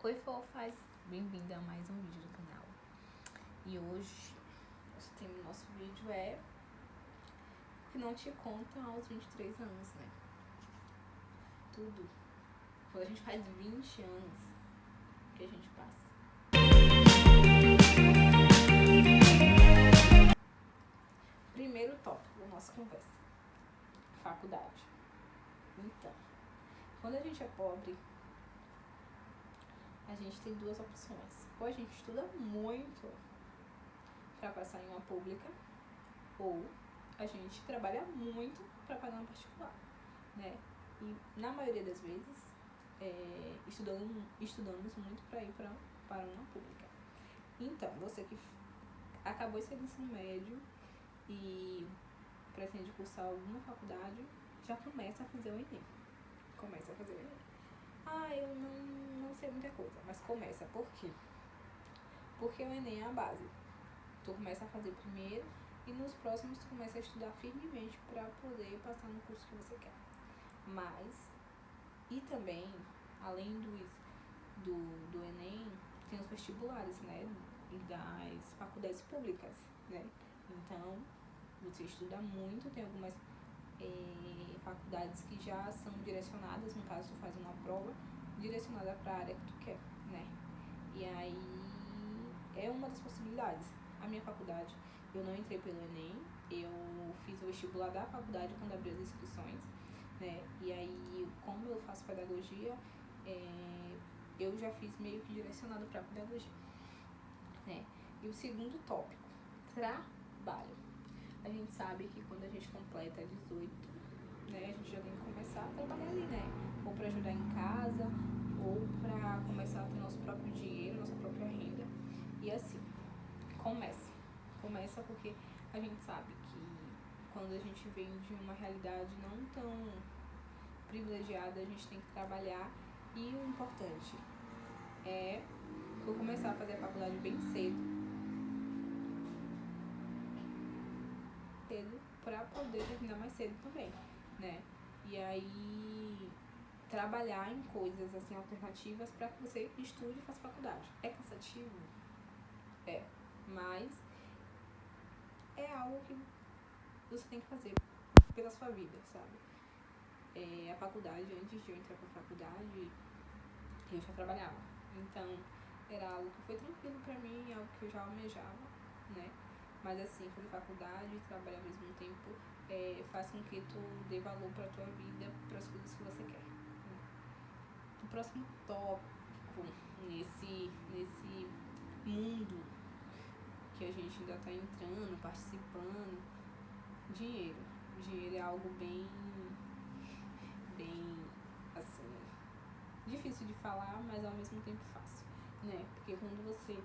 Oi, fofas! Bem-vindo a mais um vídeo do canal. E hoje, o tema do nosso vídeo é o que não te conta aos 23 anos, né? Tudo. Quando a gente faz 20 anos, o que a gente passa? Primeiro tópico da nossa conversa. Faculdade. Então, quando a gente é pobre, a gente tem duas opções. Ou a gente estuda muito para passar em uma pública, ou a gente trabalha muito para pagar uma particular, né? E na maioria das vezes, estudamos muito para ir para uma pública. Então, você que acabou de sair do ensino médio e pretende cursar alguma faculdade, já começa a fazer o Enem. Eu não sei muita coisa, mas começa. Por quê? Porque o Enem é a base. Tu começa a fazer primeiro e nos próximos tu começa a estudar firmemente para poder passar no curso que você quer. E também, além do Enem, tem os vestibulares, né? E das faculdades públicas, né? Então, você estuda muito, tem algumas faculdades que já são direcionadas, no caso tu faz uma prova direcionada para a área que tu quer, né? E aí é uma das possibilidades. A minha faculdade, eu não entrei pelo Enem, eu fiz o vestibular da faculdade quando abri as inscrições, né? E aí, como eu faço pedagogia, eu já fiz meio que direcionado para pedagogia, né? E o segundo tópico, trabalho. A gente sabe que quando a gente completa 18, né, a gente já tem que começar a trabalhar ali, né? Ou para ajudar em casa, ou para começar a ter nosso próprio dinheiro, nossa própria renda. E assim, começa porque a gente sabe que quando a gente vem de uma realidade não tão privilegiada, a gente tem que trabalhar. E o importante é eu começar a fazer a faculdade bem cedo para poder terminar mais cedo também, né? E aí trabalhar em coisas assim alternativas para que você estude e faça faculdade. É cansativo? É, mas é algo que você tem que fazer pela sua vida, sabe? A faculdade, antes de eu entrar pra faculdade, eu já trabalhava. Então, era algo que foi tranquilo pra mim, algo que eu já almejava, né? Mas assim, fazer faculdade e trabalhar ao mesmo tempo faz com que tu dê valor pra tua vida, pras coisas que você quer. O próximo tópico nesse mundo que a gente ainda tá entrando, participando, dinheiro. Dinheiro é algo bem assim, difícil de falar, mas ao mesmo tempo fácil, né? Porque quando você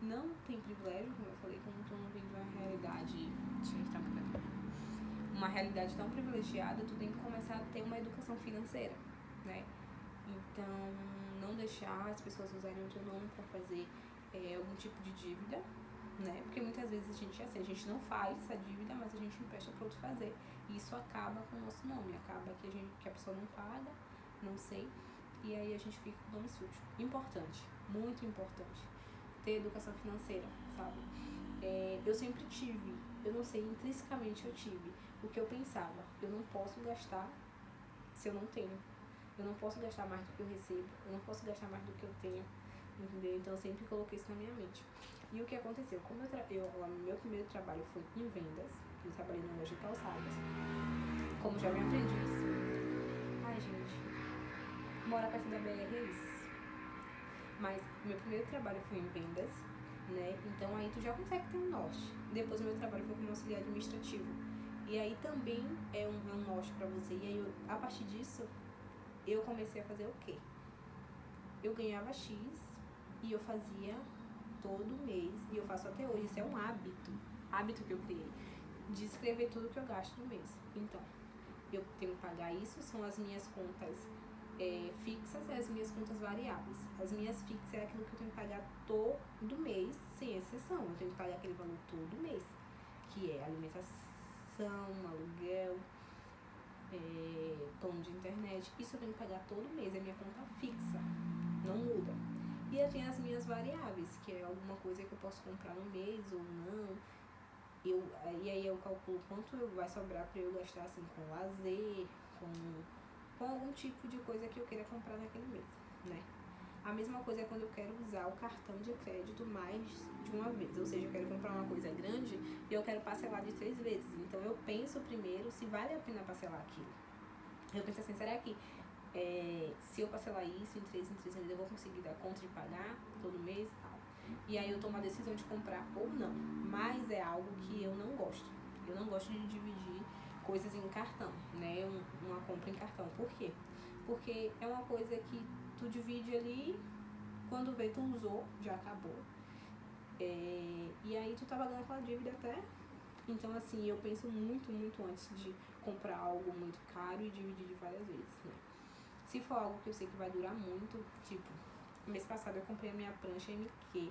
não tem privilégio, como eu falei, quando tu não vem de uma realidade, uma realidade tão privilegiada, tu tem que começar a ter uma educação financeira, né? Então, não deixar as pessoas usarem o teu nome para fazer algum tipo de dívida, né? Porque muitas vezes a gente não faz essa dívida, mas a gente empresta para outro fazer. E isso acaba com o nosso nome, acaba que a pessoa não paga, não sei, e aí a gente fica com o nome sujo. Importante, muito importante, ter educação financeira, sabe? Eu sempre tive, eu não sei, intrinsecamente eu tive o que eu pensava. Eu não posso gastar se eu não tenho. Eu não posso gastar mais do que eu recebo. Eu não posso gastar mais do que eu tenho. Entendeu? Então eu sempre coloquei isso na minha mente. E o que aconteceu? Como meu primeiro trabalho foi em vendas, eu trabalhei na loja de calçadas. Como jovem aprendiz. Ai, gente, morar perto da BR é isso. Mas meu primeiro trabalho foi em vendas, né? Então aí tu já consegue ter um norte. Depois meu trabalho foi como auxiliar administrativo. E aí também é um norte pra você. E aí a partir disso, eu comecei a fazer o quê? Eu ganhava X e eu fazia todo mês, e eu faço até hoje, isso é um hábito que eu criei, de escrever tudo que eu gasto no mês. Então, eu tenho que pagar isso, são as minhas contas fixas e as minhas contas variáveis. As minhas fixas é aquilo que eu tenho que pagar todo mês, sem exceção. Eu tenho que pagar aquele valor todo mês, que é alimentação, aluguel, plano de internet. Isso eu tenho que pagar todo mês, é minha conta fixa, não muda. E eu tenho as minhas variáveis, que é alguma coisa que eu posso comprar no mês ou não. E aí eu calculo quanto vai sobrar para eu gastar assim com lazer, com algum tipo de coisa que eu queira comprar naquele mês, né? A mesma coisa é quando eu quero usar o cartão de crédito mais de uma vez. Ou seja, eu quero comprar uma coisa grande e eu quero parcelar de 3 vezes. Então eu penso primeiro se vale a pena parcelar aquilo. Eu penso assim, será que se eu parcelar isso em 3 vezes eu vou conseguir dar conta de pagar todo mês e tal? E aí eu tomo a decisão de comprar ou não. Mas é algo que eu não gosto. Eu não gosto de dividir coisas em cartão, né? Uma compra em cartão. Por quê? Porque é uma coisa que tu divide ali, quando vê tu usou, já acabou. E aí tu tá pagando aquela dívida até. Então assim, eu penso muito antes de comprar algo muito caro e dividir de várias vezes, né? Se for algo que eu sei que vai durar muito, tipo, mês passado eu comprei a minha prancha MQ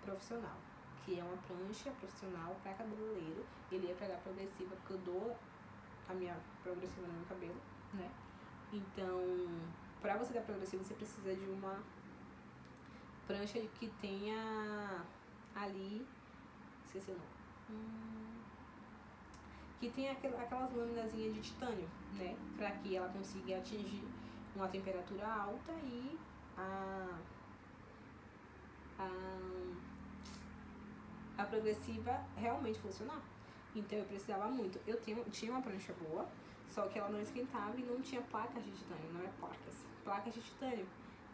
profissional, que é uma prancha profissional para cabeleireiro. Ele é pra dar progressiva, porque eu dou a minha progressiva no meu cabelo, né? Então, pra você dar progressiva, você precisa de uma prancha que tenha ali, esqueci o nome, que tenha aquelas laminazinhas de titânio, né? Pra que ela consiga atingir uma temperatura alta e a progressiva realmente funcionar. Então eu precisava muito. Eu tinha uma prancha boa, só que ela não esquentava e não tinha placas de titânio, não é placas de titânio,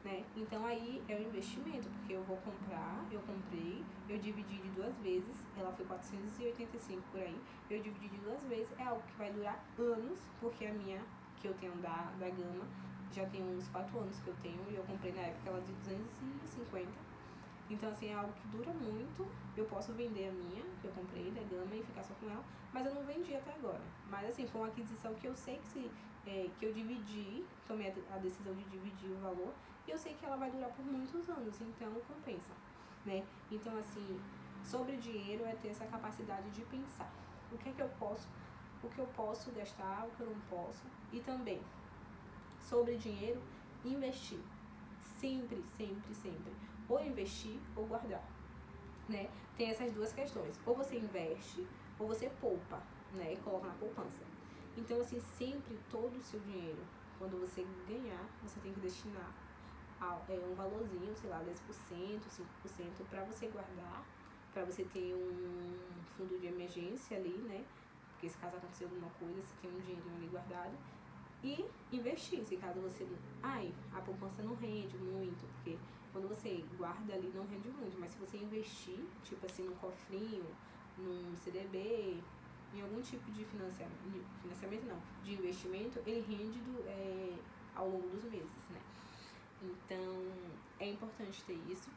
né? Então aí é um investimento, porque eu comprei, eu dividi de 2 vezes, ela foi 485 por aí, eu dividi de 2 vezes, é algo que vai durar anos, porque a minha, que eu tenho da Gama, já tem uns 4 anos que eu tenho, e eu comprei na época ela de 250. Então, assim, é algo que dura muito. Eu posso vender a minha, que eu comprei da Gama, e ficar só com ela, mas eu não vendi até agora. Mas, assim, foi uma aquisição que eu sei que eu dividi, tomei a decisão de dividir o valor, e eu sei que ela vai durar por muitos anos, então compensa, né? Então, assim, sobre dinheiro é ter essa capacidade de pensar. O que eu posso gastar, o que eu não posso, e também, sobre dinheiro, investir. Sempre. Ou investir ou guardar, né? Tem essas duas questões. Ou você investe, ou você poupa, né? E coloca na poupança. Então, assim, sempre todo o seu dinheiro, quando você ganhar, você tem que destinar um valorzinho, sei lá, 10%, 5% para você guardar, para você ter um fundo de emergência ali, né? Porque se caso acontecer alguma coisa, você tem um dinheirinho ali guardado. E investir, se caso você... a poupança não rende muito, porque quando você guarda ali não rende muito, mas se você investir, tipo assim, num cofrinho, num CDB, em algum tipo de financiamento não, de investimento, ele rende ao longo dos meses, né? Então, é importante ter isso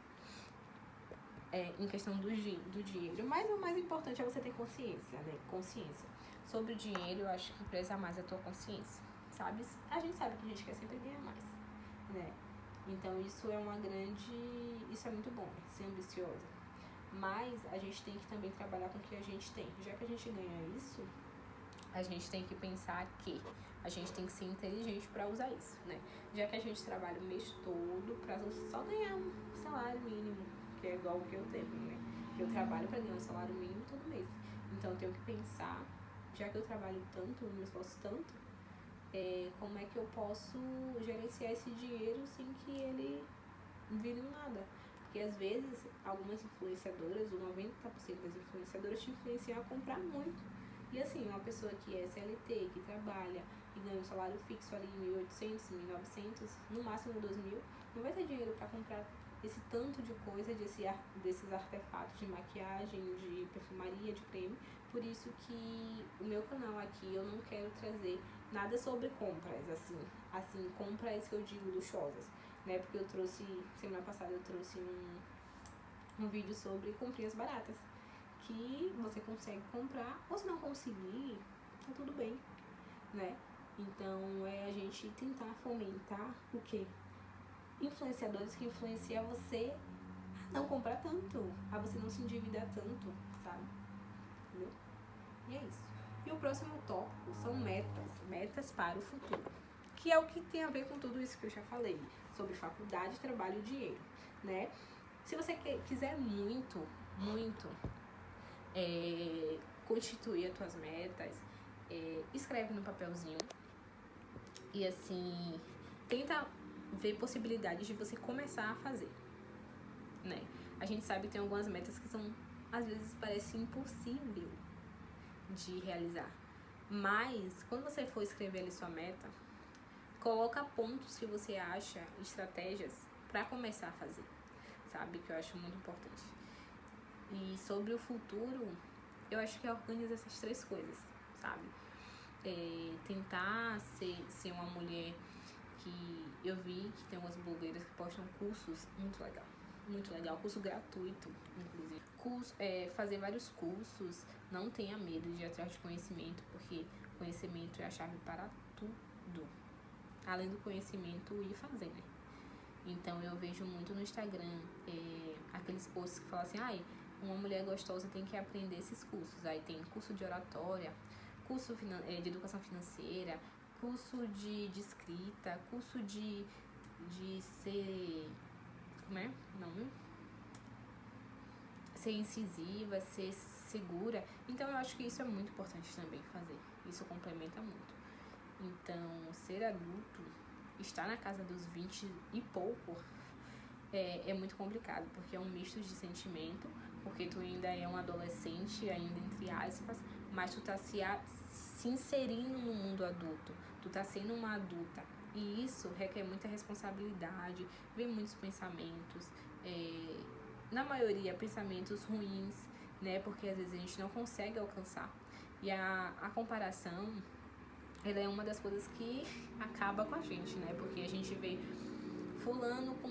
em questão do dinheiro, mas o mais importante é você ter consciência, né? Consciência. Sobre o dinheiro, eu acho que pesa mais a tua consciência, sabe? A gente sabe que a gente quer sempre ganhar mais, né? Então, isso é muito bom, ser ambiciosa. Mas a gente tem que também trabalhar com o que a gente tem. Já que a gente ganha isso, a gente tem que pensar que a gente tem que ser inteligente para usar isso, né? Já que a gente trabalha o mês todo para só ganhar um salário mínimo, que é igual o que eu tenho, né? Eu trabalho para ganhar um salário mínimo todo mês. Então, eu tenho que pensar, já que eu trabalho tanto, me esforço tanto, como é que eu posso gerenciar esse dinheiro sem que ele vire nada. Porque às vezes algumas influenciadoras, ou 90% das influenciadoras te influenciam a comprar muito. E assim, uma pessoa que é CLT, que trabalha e ganha um salário fixo ali em 1.800, 1.900, no máximo 2.000, não vai ter dinheiro para comprar esse tanto de coisa, desses artefatos de maquiagem, de perfumaria, de creme. Por isso que o meu canal aqui, eu não quero trazer nada sobre compras, assim, compras que eu digo luxuosas, né? Porque eu trouxe, semana passada eu trouxe um vídeo sobre comprinhas baratas, que você consegue comprar, ou se não conseguir, tá tudo bem, né? Então, é a gente tentar fomentar o quê? Influenciadores que influenciam você a não comprar tanto, a você não se endividar tanto, sabe? Entendeu? E é isso. E o próximo tópico são metas para o futuro, que é o que tem a ver com tudo isso que eu já falei, sobre faculdade, trabalho e dinheiro. né? Se você quiser muito constituir as tuas metas, escreve no papelzinho e assim, tenta ver possibilidades de você começar a fazer, né? A gente sabe que tem algumas metas que são, às vezes, parece impossível de realizar, mas quando você for escrever ali sua meta, coloca pontos que você acha, estratégias para começar a fazer, sabe? Que eu acho muito importante. E sobre o futuro, eu acho que organiza essas 3 coisas, sabe? Tentar ser uma mulher que eu vi que tem umas blogueiras que postam cursos muito legal, curso gratuito, inclusive. Fazer vários cursos, não tenha medo de ir atrás de conhecimento, porque conhecimento é a chave para tudo. Além do conhecimento, ir fazer, né? Então eu vejo muito no Instagram aqueles posts que falam assim, uma mulher gostosa tem que aprender esses cursos. Aí tem curso de oratória, curso de educação financeira, curso de escrita, curso de ser... Como é? Não, ser incisiva, ser segura. Então eu acho que isso é muito importante também fazer. Isso complementa muito. Então, ser adulto, estar na casa dos 20 e pouco, é muito complicado, porque é um misto de sentimento, porque tu ainda é um adolescente, ainda entre aspas, mas tu tá se inserindo no mundo adulto, tu tá sendo uma adulta, e isso requer muita responsabilidade, vem muitos pensamentos, na maioria pensamentos ruins, né, porque às vezes a gente não consegue alcançar, e a comparação, ela é uma das coisas que acaba com a gente, né, porque a gente vê fulano com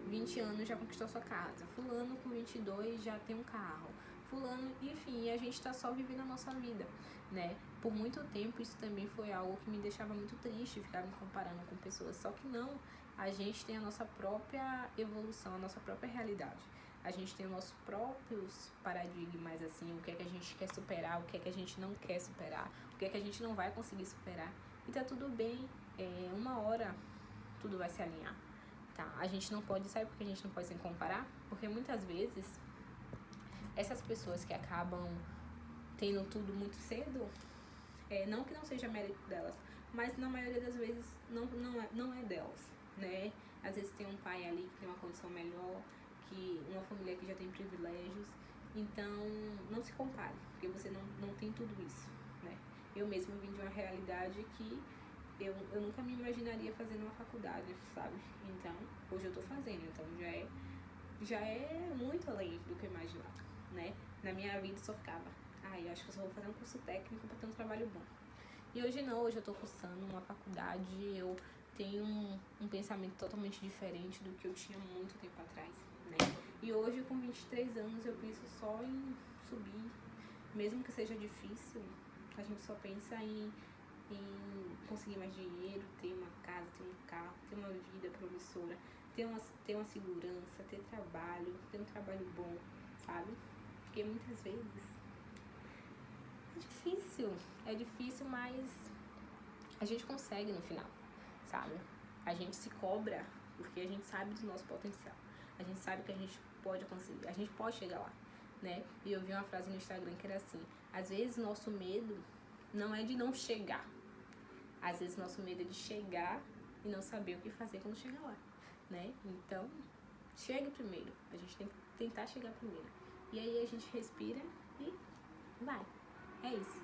20 anos já conquistou sua casa, fulano com 22 já tem um carro, fulano, enfim, a gente tá só vivendo a nossa vida, né? Por muito tempo isso também foi algo que me deixava muito triste, ficar me comparando com pessoas, só que não, a gente tem a nossa própria evolução, a nossa própria realidade, a gente tem os nossos próprios paradigmas, assim, o que é que a gente quer superar, o que é que a gente não quer superar, o que é que a gente não vai conseguir superar, e tá tudo bem, uma hora tudo vai se alinhar. Tá, a gente não pode, sabe por que a gente não pode se comparar? Porque muitas vezes essas pessoas que acabam tendo tudo muito cedo, não que não seja mérito delas, mas na maioria das vezes não é delas, né? Às vezes tem um pai ali que tem uma condição melhor, que uma família que já tem privilégios, então não se compare, porque você não tem tudo isso, né? Eu mesma vim de uma realidade que eu nunca me imaginaria fazendo uma faculdade, sabe? Então, hoje eu tô fazendo, então já é muito além do que eu imaginava, né? Na minha vida eu só ficava, eu acho que eu só vou fazer um curso técnico pra ter um trabalho bom. E hoje não, hoje eu tô cursando uma faculdade, eu tenho um pensamento totalmente diferente do que eu tinha muito tempo atrás, né? E hoje, com 23 anos, eu penso só em subir, mesmo que seja difícil, a gente só pensa em conseguir mais dinheiro, ter uma casa, ter um carro, ter uma vida promissora, ter uma segurança, ter trabalho, ter um trabalho bom, sabe? Porque muitas vezes é difícil, mas a gente consegue no final, sabe? A gente se cobra porque a gente sabe do nosso potencial, a gente sabe que a gente pode conseguir, a gente pode chegar lá, né? E eu vi uma frase no Instagram que era assim, às vezes nosso medo não é de não chegar, às vezes nosso medo é de chegar e não saber o que fazer quando chegar lá, né? Então, chegue primeiro. A gente tem que tentar chegar primeiro. E aí a gente respira e vai. É isso.